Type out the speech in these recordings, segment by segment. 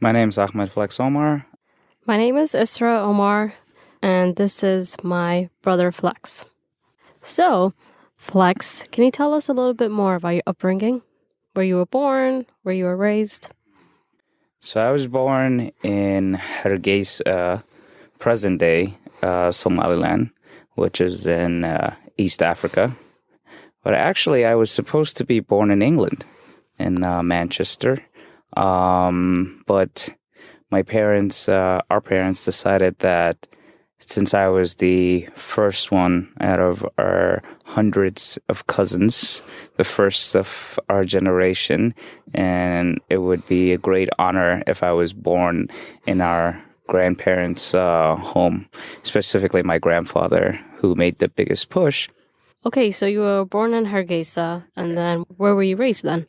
My name's Ahmed Flex Omar. My name is Isra Omar, and this is my brother Flex. So, Flex, can you tell us a little bit more about your upbringing? Where you were born, where you were raised? So I was born in Hargeisa, present day Somaliland, which is in East Africa. But actually, I was supposed to be born in England, in Manchester. But our parents decided that since I was the first one out of our hundreds of cousins, the first of our generation, and it would be a great honor if I was born in our grandparents' home, specifically my grandfather, who made the biggest push. Okay, so you were born in Hargeisa, and then where were you raised then?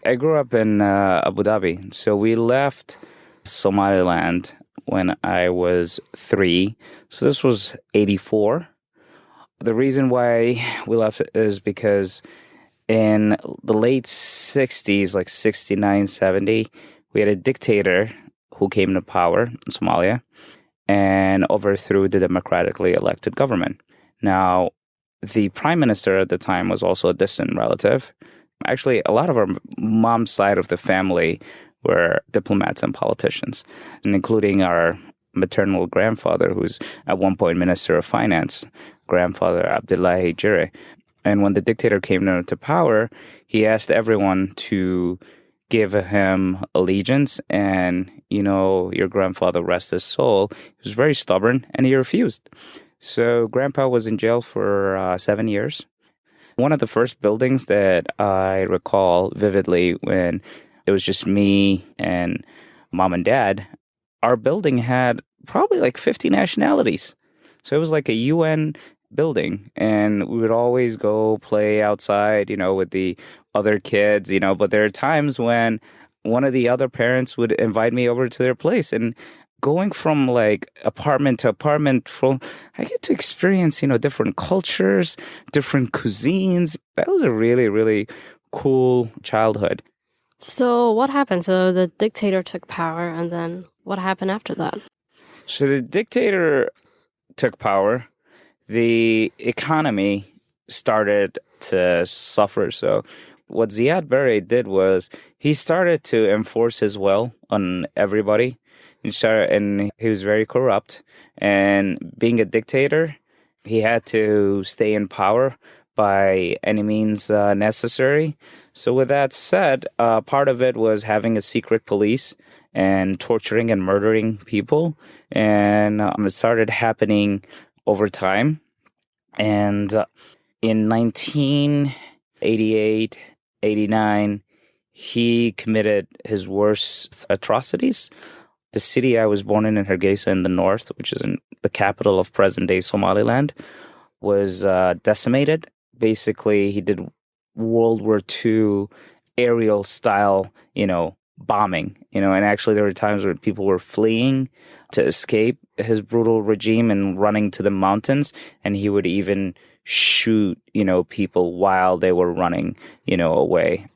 I grew up in Abu Dhabi, so we left Somaliland when I was 3. So this was 84. The reason why we left is because in the late 60s, like 69, 70, we had a dictator who came to power in Somalia and overthrew the democratically elected government. Now, the prime minister at the time was also a distant relative. Actually, a lot of our mom's side of the family were diplomats and politicians, and including our maternal grandfather, who's at one point Minister of Finance, grandfather Abdullahi Jire. And when the dictator came to power, he asked everyone to give him allegiance. And, your grandfather, rest his soul, he was very stubborn and he refused. So Grandpa was in jail for 7 years. One of the first buildings that I recall vividly when it was just me and mom and dad, our building had probably like 50 nationalities. So it was like a UN building, and we would always go play outside, with the other kids, but there are times when one of the other parents would invite me over to their place, and going from like apartment to apartment, I get to experience, different cultures, different cuisines. That was a really, really cool childhood. So, what happened? So, the dictator took power, and then what happened after that? So the dictator took power. The economy started to suffer. So what Ziad Barre did was he started to enforce his will on everybody. And he was very corrupt. And being a dictator, he had to stay in power by any means necessary. So with that said, part of it was having a secret police and torturing and murdering people. And it started happening over time. And in 1988, 89, he committed his worst atrocities. The city I was born in Hargeisa in the north, which is in the capital of present-day Somaliland, was decimated. Basically, he did World War II aerial style, bombing, and actually there were times where people were fleeing to escape his brutal regime and running to the mountains, and he would even shoot, people while they were running, away.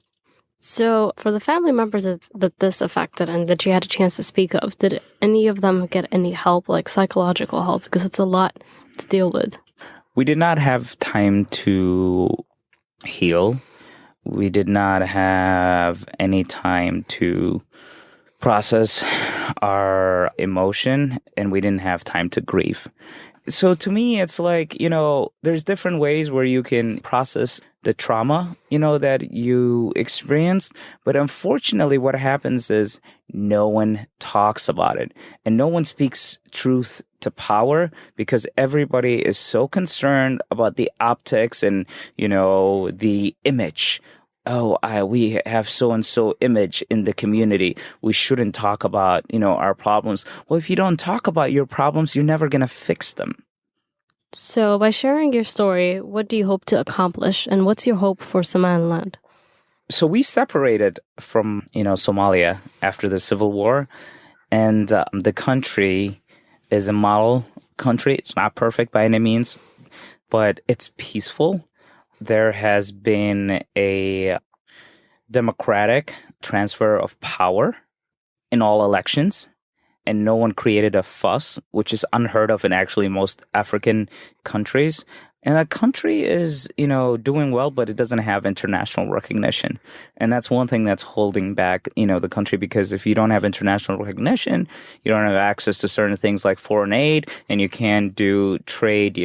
So, for the family members that this affected and that you had a chance to speak of, did any of them get any help, like psychological help? Because it's a lot to deal with. We did not have time to heal. We did not have any time to process our emotion, and we didn't have time to grieve. So to me, it's like, there's different ways where you can process the trauma, that you experienced. But unfortunately, what happens is no one talks about it, and no one speaks truth to power because everybody is so concerned about the optics and, the image. Oh, we have so-and-so image in the community. We shouldn't talk about, our problems. Well, if you don't talk about your problems, you're never going to fix them. So, by sharing your story, what do you hope to accomplish, and what's your hope for Somaliland? So we separated from, Somalia after the Civil War, and the country is a model country. It's not perfect by any means, but it's peaceful. There has been a democratic transfer of power, in all elections, and no one created a fuss, which is unheard of in actually most African countries. And a country is, doing well, but it doesn't have international recognition. And that's one thing that's holding back, the country, because if you don't have international recognition, you don't have access to certain things like foreign aid, and you can't do trade,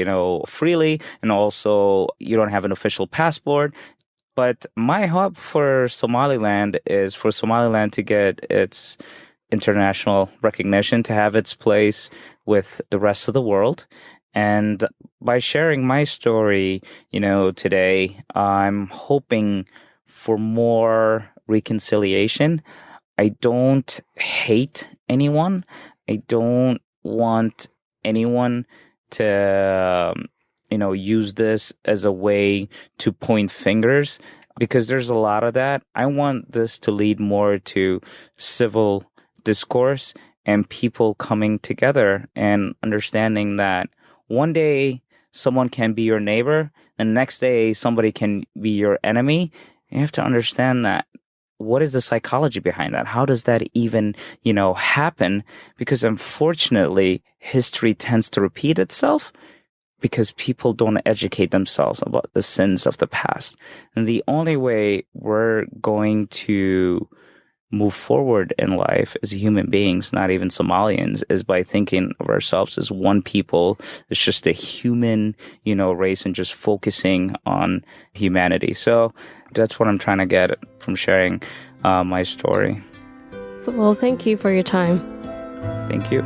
freely. And also you don't have an official passport. But my hope for Somaliland is for Somaliland to get its international recognition, to have its place with the rest of the world. And by sharing my story, today, I'm hoping for more reconciliation. I don't hate anyone. I don't want anyone to, use this as a way to point fingers, because there's a lot of that. I want this to lead more to civil discourse and people coming together and understanding that one day someone can be your neighbor, and the next day somebody can be your enemy. You have to understand that. What is the psychology behind that? How does that even, happen? Because unfortunately, history tends to repeat itself because people don't educate themselves about the sins of the past. And the only way we're going to move forward in life as human beings, not even Somalians, is by thinking of ourselves as one people. It's just a human, race, and just focusing on humanity. So that's what I'm trying to get from sharing my story. Well, thank you for your time. Thank you.